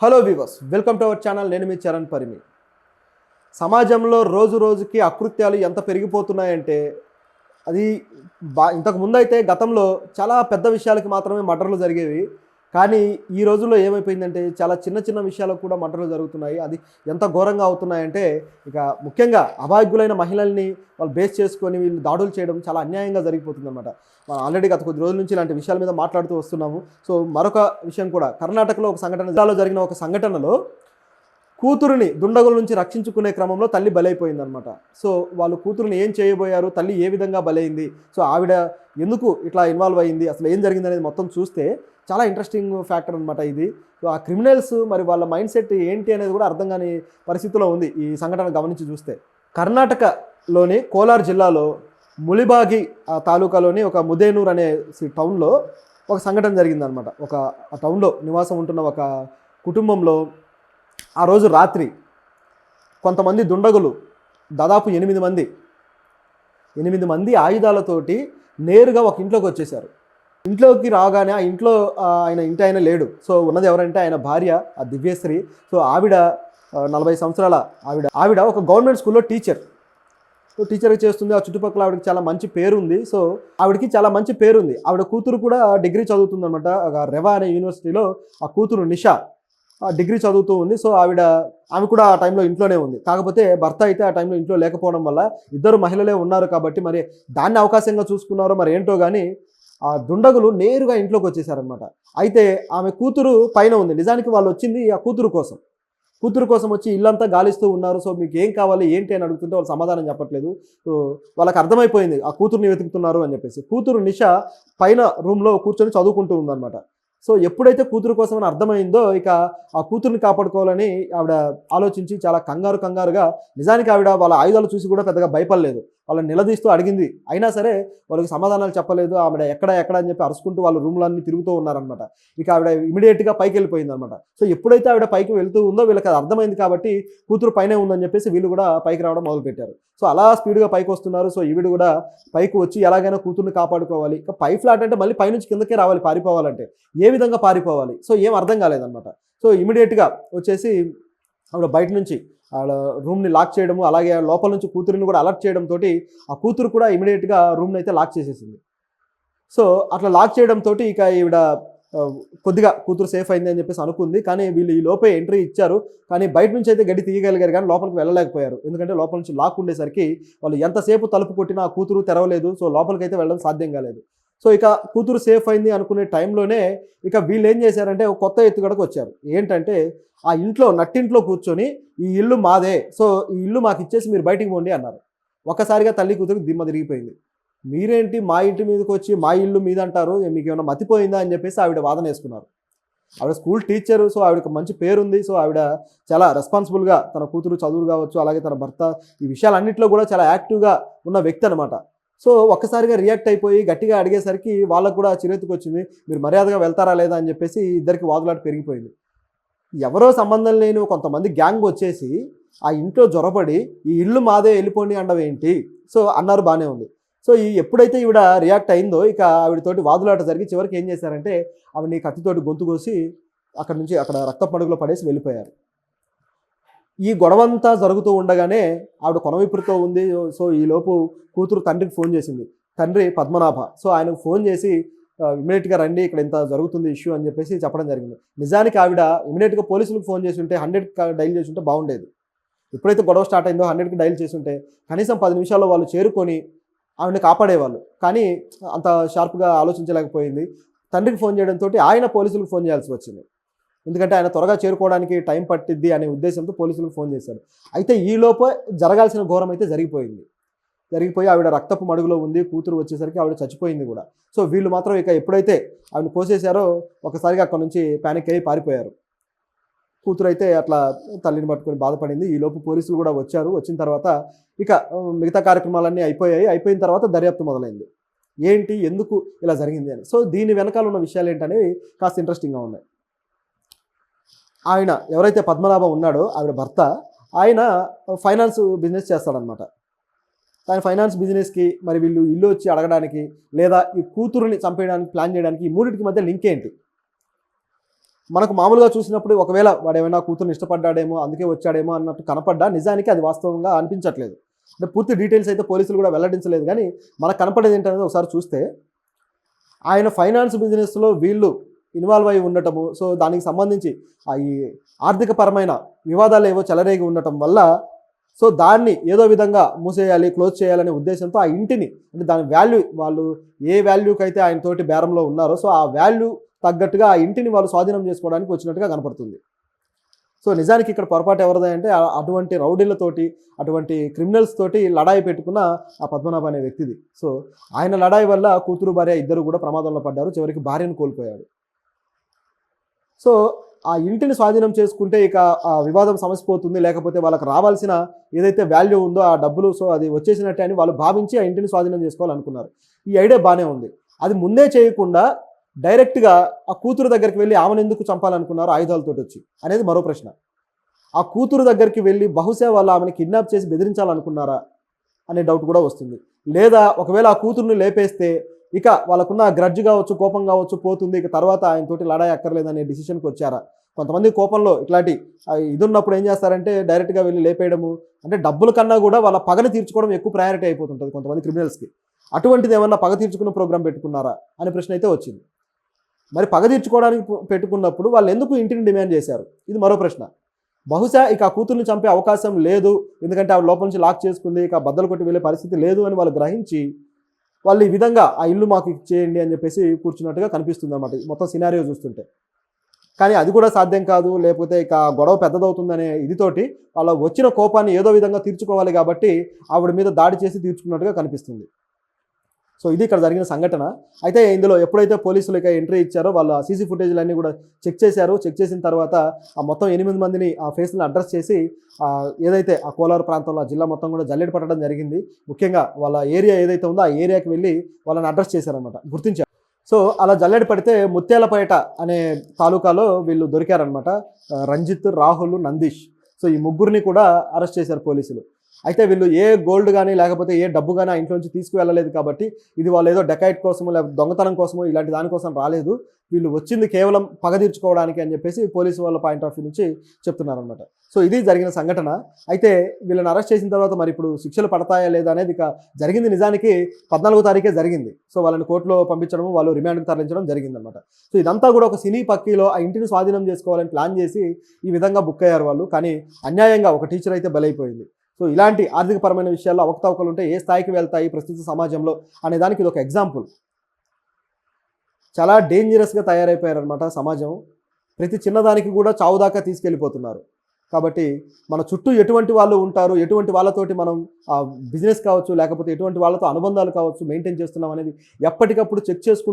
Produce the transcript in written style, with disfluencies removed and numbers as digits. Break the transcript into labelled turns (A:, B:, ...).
A: Hello weavers, welcome to our channel. నేను మీ చరణ్ పరిమి. సమాజంలో రోజు రోజుకి అకృత్యాలు ఎంత పెరిగిపోతున్నాయంటే అది ఇంతకు ముందైతే గతంలో చాలా పెద్ద విషయాలకి మాత్రమే మర్డర్లు జరిగేవి. కానీ ఈ రోజుల్లో ఏమైపోయిందంటే చాలా చిన్న చిన్న విషయాలకు కూడా మర్డర్లు జరుగుతున్నాయి. అది ఎంత ఘోరంగా అవుతున్నాయంటే ఇక ముఖ్యంగా అభాగ్యులైన మహిళల్ని వాళ్ళు బేస్ చేసుకొని వీళ్ళు దాడులు చేయడం చాలా అన్యాయంగా జరిగిపోతుందన్నమాట. మనం ఆల్రెడీ గత కొద్ది రోజుల నుంచి ఇలాంటి విషయాల మీద మాట్లాడుతూ వస్తున్నాము. సో మరొక విషయం కూడా, కర్ణాటకలో ఒక సంఘటన, జిల్లాలో జరిగిన ఒక సంఘటనలో కూతురుని దుండగుల నుంచి రక్షించుకునే క్రమంలో తల్లి బలైపోయిందనమాట. సో వాళ్ళు కూతురుని ఏం చేయబోయారు, తల్లి ఏ విధంగా బలైంది, సో ఆవిడ ఎందుకు ఇట్లా ఇన్వాల్వ్ అయ్యింది, అసలు ఏం జరిగింది అనేది మొత్తం చూస్తే చాలా ఇంట్రెస్టింగ్ ఫ్యాక్టర్ అనమాట ఇది. సో ఆ క్రిమినల్స్ మరి వాళ్ళ మైండ్ సెట్ ఏంటి అనేది కూడా అర్థం కాని పరిస్థితిలో ఉంది ఈ సంఘటన గమనించి చూస్తే. కర్ణాటకలోని కోలార్ జిల్లాలో ములిబాగి తాలూకాలోని ఒక ముదేనూర్ అనే టౌన్లో ఒక సంఘటన జరిగిందనమాట. ఆ టౌన్లో నివాసం ఉంటున్న ఒక కుటుంబంలో ఆ రోజు రాత్రి కొంతమంది దుండగులు, దాదాపు 8 మంది ఆయుధాలతోటి నేరుగా ఒక ఇంట్లోకి వచ్చేసారు. ఇంట్లోకి రాగానే ఆ ఇంట్లో ఇంటి ఆయన లేడు. సో ఉన్నది ఎవరంటే ఆయన భార్య, ఆ దివ్యశ్రీ. సో ఆవిడ 40 సంవత్సరాల ఆవిడ ఒక గవర్నమెంట్ స్కూల్లో టీచర్గా చేస్తుంది. ఆ చుట్టుపక్కల ఆవిడకి చాలా మంచి పేరుంది. సో ఆవిడకి చాలా మంచి పేరుంది. ఆవిడ కూతురు కూడా డిగ్రీ చదువుతుంది అనమాట. రెవా అనే యూనివర్సిటీలో ఆ కూతురు నిషా డిగ్రీ చదువుతూ ఉంది. సో ఆమె కూడా ఆ టైంలో ఇంట్లోనే ఉంది. కాకపోతే భర్త అయితే ఆ టైంలో ఇంట్లో లేకపోవడం వల్ల ఇద్దరు మహిళలే ఉన్నారు కాబట్టి మరి దాన్ని అవకాశంగా చూసుకున్నారో మరి ఏంటో కానీ ఆ దుండగులు నేరుగా ఇంట్లోకి వచ్చేసారనమాట. అయితే ఆమె కూతురు పైన ఉంది. నిజానికి వాళ్ళు వచ్చింది ఆ కూతురు కోసం వచ్చి ఇల్లంతా గాలిస్తూ ఉన్నారు. సో మీకు ఏం కావాలి ఏంటి అని అడుగుతుంటే వాళ్ళు సమాధానం చెప్పట్లేదు. సో వాళ్ళకి అర్థమైపోయింది ఆ కూతురుని వెతుకుతున్నారు అని చెప్పేసి. కూతురు నిషా పైన రూమ్లో కూర్చొని చదువుకుంటూ ఉందన్నమాట. సో ఎప్పుడైతే కూతురు కోసం అని అర్థమైందో ఇక ఆ కూతుర్ని కాపాడుకోవాలని ఆవిడ ఆలోచించి చాలా కంగారుగా, నిజానికి ఆవిడ వాళ్ళ ఆయుధాలు చూసి కూడా పెద్దగా భయపడలేదు. వాళ్ళని నిలదీస్తూ అడిగింది. అయినా సరే వాళ్ళకి సమాధానాలు చెప్పలేదు. ఆవిడ ఎక్కడ అని చెప్పి అరుచుకుంటూ వాళ్ళ రూమ్లన్నీ తిరుగుతూ ఉన్నారనమాట. ఇక ఆవిడ ఇమీడియట్గా పైకి వెళ్ళిపోయింది అనమాట. సో ఎప్పుడైతే ఆవిడ పైకి వెళ్తూ ఉందో వీళ్ళకి అది అర్థమైంది కాబట్టి కూతురు పైనే ఉందని చెప్పేసి వీళ్ళు కూడా పైకి రావడం మొదలుపెట్టారు. సో అలా స్పీడ్గా పైకి వస్తున్నారు. సో ఈవిడ కూడా పైకి వచ్చి ఎలాగైనా కూతుర్ని కాపాడుకోవాలి. ఇక పై ఫ్లాట్ అంటే మళ్ళీ పైనుంచి కిందకే రావాలి పారిపోవాలంటే. ఏ విధంగా పారిపోవాలి, సో ఏం అర్థం కాలేదన్నమాట. సో ఇమీడియట్గా వచ్చేసి ఆవిడ బయట నుంచి ఆవిడ రూమ్ని లాక్ చేయడము, అలాగే లోపల నుంచి కూతురిని కూడా అలర్ట్ చేయడంతో ఆ కూతురు కూడా ఇమీడియట్గా రూమ్ని అయితే లాక్ చేసేసింది. సో అట్లా లాక్ చేయడంతో ఇక ఈవిడ కొద్దిగా కూతురు సేఫ్ అయింది అని చెప్పేసి అనుకుంది. కానీ వీళ్ళు ఈ లోపే ఎంట్రీ ఇచ్చారు. కానీ బయట నుంచి అయితే గడి తీయగలిగారు కానీ లోపలికి వెళ్ళలేకపోయారు. ఎందుకంటే లోపల నుంచి లాక్ ఉండేసరికి వాళ్ళు ఎంతసేపు తలుపు కొట్టినా ఆ కూతురు తెరవలేదు. సో లోపలికి అయితే వెళ్ళడం సాధ్యం కాలేదు. సో ఇక కూతురు సేఫ్ అయింది అనుకునే టైంలోనే ఇక వీళ్ళు ఏం చేశారంటే ఒక కొత్త ఎత్తుగడకు వచ్చారు. ఏంటంటే ఆ ఇంట్లో నట్టింట్లో కూర్చొని ఈ ఇల్లు మాదే, సో ఈ ఇల్లు మాకు ఇచ్చేసి మీరు బయటికి పోండి అన్నారు. ఒక్కసారిగా తల్లి కూతురు దిమ్మ తిరిగిపోయింది. మీరేంటి మా ఇంటి మీదకి వచ్చి మా ఇల్లు మీద అంటారు, మీకు ఏమైనా మతిపోయిందా అని చెప్పేసి ఆవిడ వాదన వేసుకున్నారు. ఆవిడ స్కూల్ టీచరు. సో ఆవిడకి మంచి పేరుంది. సో ఆవిడ చాలా రెస్పాన్సిబుల్గా తన కూతురు చదువులు కావచ్చు, అలాగే తన భర్త ఈ విషయాలన్నింటిలో కూడా చాలా యాక్టివ్గా ఉన్న వ్యక్తి అనమాట. సో ఒక్కసారిగా రియాక్ట్ అయిపోయి గట్టిగా అడిగేసరికి వాళ్ళకు కూడా చిరెత్తుకు వచ్చింది. మీరు మర్యాదగా వెళ్తారా లేదా అని చెప్పేసి ఇద్దరికి వాదులాట పెరిగిపోయింది. ఎవరో సంబంధం లేని కొంతమంది గ్యాంగ్ వచ్చేసి ఆ ఇంట్లో జొరబడి ఈ ఇల్లు మాదే వెళ్ళిపోండి అనడం ఏంటి, సో అన్నారు, బాగానే ఉంది. సో ఎప్పుడైతే ఈవిడ రియాక్ట్ అయిందో ఇక ఆవిడతోటి వాదులాట జరిగి చివరికి ఏం చేశారంటే ఆవిడని కత్తితోటి గొంతు కోసి అక్కడ రక్తపు మడుగులో పడేసి వెళ్ళిపోయారు. ఈ గొడవంతా జరుగుతూ ఉండగానే ఆవిడ కొనవిపురితో ఉంది. సో ఈలోపు కూతురు తండ్రికి ఫోన్ చేసింది. తండ్రి పద్మనాభ. సో ఆయనకు ఫోన్ చేసి ఇమీడియట్గా రండి, ఇక్కడ ఇంత జరుగుతుంది ఇష్యూ అని చెప్పేసి చెప్పడం జరిగింది. నిజానికి ఆవిడ ఇమీడియట్గా పోలీసులకు ఫోన్ చేసి ఉంటే 100కి డైల్ చేసి ఉంటే బాగుండేది. ఎప్పుడైతే గొడవ స్టార్ట్ అయిందో 100కి డైల్ చేసి ఉంటే కనీసం 10 నిమిషాల్లో వాళ్ళు చేరుకొని ఆవిడని కాపాడేవాళ్ళు. కానీ అంత షార్ప్గా ఆలోచించలేకపోయింది. తండ్రికి ఫోన్ చేయడంతో ఆయన పోలీసులకు ఫోన్ చేయాల్సి వచ్చింది. ఎందుకంటే ఆయన త్వరగా చేరుకోవడానికి టైం పట్టిద్ది అనే ఉద్దేశంతో పోలీసులకు ఫోన్ చేశారు. అయితే ఈలోపే జరగాల్సిన ఘోరం అయితే జరిగిపోయి ఆవిడ రక్తపు మడుగులో ఉంది. కూతురు వచ్చేసరికి ఆవిడ చచ్చిపోయింది కూడా. సో వీళ్ళు మాత్రం ఇక ఎప్పుడైతే ఆవిడ కోసేశారో ఒకసారిగా అక్కడ నుంచి పానిక్ అయ్యి పారిపోయారు. కూతురు అయితే అట్లా తల్లిని పట్టుకొని బాధపడింది. ఈలోపు పోలీసులు కూడా వచ్చారు. వచ్చిన తర్వాత ఇక మిగతా కార్యక్రమాలన్నీ అయిపోయిన తర్వాత దర్యాప్తు మొదలైంది. ఏంటి, ఎందుకు ఇలా జరిగింది అని. సో దీని వెనకాల ఉన్న విషయాలు ఏంటనేవి కాస్త ఇంట్రెస్టింగ్గా ఉన్నాయి. ఆయన ఎవరైతే పద్మనాభం ఉన్నాడో ఆవిడ భర్త, ఆయన ఫైనాన్స్ బిజినెస్ చేస్తాడనమాట. ఆయన ఫైనాన్స్ బిజినెస్కి మరి వీళ్ళు ఇల్లు వచ్చి అడగడానికి లేదా ఈ కూతురుని చంపేయడానికి ప్లాన్ చేయడానికి ఈ మూడింటికి మధ్య లింక్ ఏంటి? మనకు మామూలుగా చూసినప్పుడు ఒకవేళ వాడు ఏమైనా కూతురుని ఇష్టపడ్డాడేమో అందుకే వచ్చాడేమో అన్నట్టు కనపడ్డా నిజానికి అది వాస్తవంగా అనిపించట్లేదు. అంటే పూర్తి డీటెయిల్స్ అయితే పోలీసులు కూడా వెల్లడించలేదు. కానీ మనకు కనపడేది ఏంటనేది ఒకసారి చూస్తే ఆయన ఫైనాన్స్ బిజినెస్లో వీళ్ళు ఇన్వాల్వ్ అయి ఉండటము, సో దానికి సంబంధించి ఈ ఆర్థికపరమైన వివాదాలు ఏవో చెలరేగి ఉండటం వల్ల సో దాన్ని ఏదో విధంగా మూసేయాలి, క్లోజ్ చేయాలనే ఉద్దేశంతో ఆ ఇంటిని, అంటే దాని వాల్యూ, వాళ్ళు ఏ వాల్యూకి అయితే ఆయన తోటి బేరంలో ఉన్నారో సో ఆ వాల్యూ తగ్గట్టుగా ఆ ఇంటిని వాళ్ళు స్వాధీనం చేసుకోవడానికి వచ్చినట్టుగా కనపడుతుంది. సో నిజానికి ఇక్కడ పొరపాటు ఎవరిది అంటే అటువంటి రౌడీలతోటి, అటువంటి క్రిమినల్స్ తోటి లడాయి పెట్టుకున్న ఆ పద్మనాభ అనే వ్యక్తిది. సో ఆయన లడాయి వల్ల కూతురు భార్య ఇద్దరు కూడా ప్రమాదంలో పడ్డారు, చివరికి భార్యను కోల్పోయాడు. సో ఆ ఇంటిని స్వాధీనం చేసుకుంటే ఇక ఆ వివాదం సమసిపోతుంది, లేకపోతే వాళ్ళకి రావాల్సిన ఏదైతే వాల్యూ ఉందో ఆ డబ్బులు సో అది వచ్చేసినట్టే అని వాళ్ళు భావించి ఆ ఇంటిని స్వాధీనం చేసుకోవాలనుకున్నారు. ఈ ఐడియా బాగానే ఉంది. అది ముందే చేయకుండా డైరెక్ట్గా ఆ కూతురు దగ్గరికి వెళ్ళి ఆమెను ఎందుకు చంపాలనుకున్నారు ఆయుధాలతో వచ్చి అనేది మరో ప్రశ్న. ఆ కూతురు దగ్గరికి వెళ్ళి బహుశా వాళ్ళు ఆమెను కిడ్నాప్ చేసి బెదిరించాలనుకున్నారా అనే డౌట్ కూడా వస్తుంది. లేదా ఒకవేళ ఆ కూతురుని లేపేస్తే ఇక వాళ్ళకున్న గ్రడ్జ్ కావచ్చు, కోపం కావచ్చు పోతుంది, ఇక తర్వాత ఆయనతోటి లడాయి అక్కర్లేదనే డిసిషన్కి వచ్చారా? కొంతమంది కోపంలో ఇట్లాంటి ఇది ఉన్నప్పుడు ఏం చేస్తారంటే డైరెక్ట్గా వెళ్ళి లేపేయడము, అంటే డబ్బుల కన్నా కూడా వాళ్ళ పగని తీర్చుకోవడం ఎక్కువ ప్రయారిటీ అయిపోతుంటుంది కొంతమంది క్రిమినల్స్కి. అటువంటిది ఏమన్నా పగ తీర్చుకున్న ప్రోగ్రామ్ పెట్టుకున్నారా అనే ప్రశ్న అయితే వచ్చింది. మరి పగ తీర్చుకోవడానికి పెట్టుకున్నప్పుడు వాళ్ళు ఎందుకు ఇంటిని డిమాండ్ చేశారు? ఇది మరో ప్రశ్న. బహుశా ఇక ఆ కూతుర్ని చంపే అవకాశం లేదు, ఎందుకంటే ఆవిడ లోపల నుంచి లాక్ చేసుకుంది, ఇక బద్దలు కొట్టి వెళ్ళే పరిస్థితి లేదు అని వాళ్ళు గ్రహించి వాళ్ళు ఈ విధంగా ఆ ఇల్లు మాకు ఇచ్చేయండి అని చెప్పేసి కూర్చున్నట్టుగా కనిపిస్తుంది అన్నమాట మొత్తం సినారియో చూస్తుంటే. కానీ అది కూడా సాధ్యం కాదు, లేకపోతే ఇక గొడవ పెద్దదవుతుందనే ఇదితోటి వాళ్ళ వచ్చిన కోపాన్ని ఏదో విధంగా తీర్చుకోవాలి కాబట్టి ఆవిడ మీద దాడి చేసి తీర్చుకున్నట్టుగా కనిపిస్తుంది. సో ఇది ఇక్కడ జరిగిన సంఘటన. అయితే ఇందులో ఎప్పుడైతే పోలీసులు ఇక ఎంట్రీ ఇచ్చారో వాళ్ళు ఆ సీసీ ఫుటేజ్లన్నీ కూడా చెక్ చేశారు. చెక్ చేసిన తర్వాత ఆ మొత్తం 8 మందిని ఆ ఫేస్ని అడ్రస్ చేసి ఏదైతే ఆ కోలారు ప్రాంతంలో ఆ జిల్లా మొత్తం కూడా జల్లెడ పట్టడం జరిగింది. ముఖ్యంగా వాళ్ళ ఏరియా ఏదైతే ఉందో ఆ ఏరియాకి వెళ్ళి వాళ్ళని అడ్రస్ చేశారనమాట, గుర్తించారు. సో అలా జల్లెడ పడితే ముత్యాలపేట అనే తాలూకాలో వీళ్ళు దొరికారనమాట. రంజిత్, రాహుల్, నందీష్. సో ఈ ముగ్గురిని కూడా అరెస్ట్ చేశారు పోలీసులు. అయితే వీళ్ళు ఏ గోల్డ్ కానీ లేకపోతే ఏ డబ్బు కానీ ఆ ఇంట్లోంచి తీసుకువెళ్ళలేదు కాబట్టి ఇది వాళ్ళు ఏదో డెకాయిట్ కోసమో లేకపోతే దొంగతనం కోసమో ఇలాంటి దానికోసం రాలేదు, వీళ్ళు వచ్చింది కేవలం పగ తీర్చుకోవడానికి అని చెప్పేసి పోలీసు వాళ్ళ పాయింట్ ఆఫ్ వ్యూ నుంచి చెప్తున్నారనమాట. సో ఇది జరిగిన సంఘటన. అయితే వీళ్ళని అరెస్ట్ చేసిన తర్వాత మరి ఇప్పుడు శిక్షలు పడతాయా లేదా అనేది ఇక జరిగింది నిజానికి 14వ తారీఖే జరిగింది. సో వాళ్ళని కోర్టులో పంపించడం, వాళ్ళు రిమాండ్కి తరలించడం జరిగిందనమాట. సో ఇదంతా కూడా ఒక సినీ పక్కీలో ఆ ఇంటిని స్వాధీనం చేసుకోవాలని ప్లాన్ చేసి ఈ విధంగా బుక్ అయ్యారు వాళ్ళు. కానీ అన్యాయంగా ఒక టీచర్ అయితే బలైపోయింది. సో ఇలాంటి ఆర్థికపరమైన విషయాల్లో అవకతవకలు ఉంటే ఏ స్థాయికి వెళ్తాయి ప్రస్తుత సమాజంలో అనే దానికి ఇది ఒక ఎగ్జాంపుల్. చాలా డేంజరస్గా తయారైపోయారనమాట సమాజం. ప్రతి చిన్నదానికి కూడా చావు దాకా తీసుకెళ్ళిపోతున్నారు. కాబట్టి మన చుట్టూ ఎటువంటి వాళ్ళు ఉంటారు, ఎటువంటి వాళ్ళతోటి మనం బిజినెస్ కావచ్చు లేకపోతే ఎటువంటి వాళ్ళతో అనుబంధాలు కావచ్చు మెయింటైన్ చేస్తున్నాం అనేది ఎప్పటికప్పుడు చెక్ చేసుకుంటూ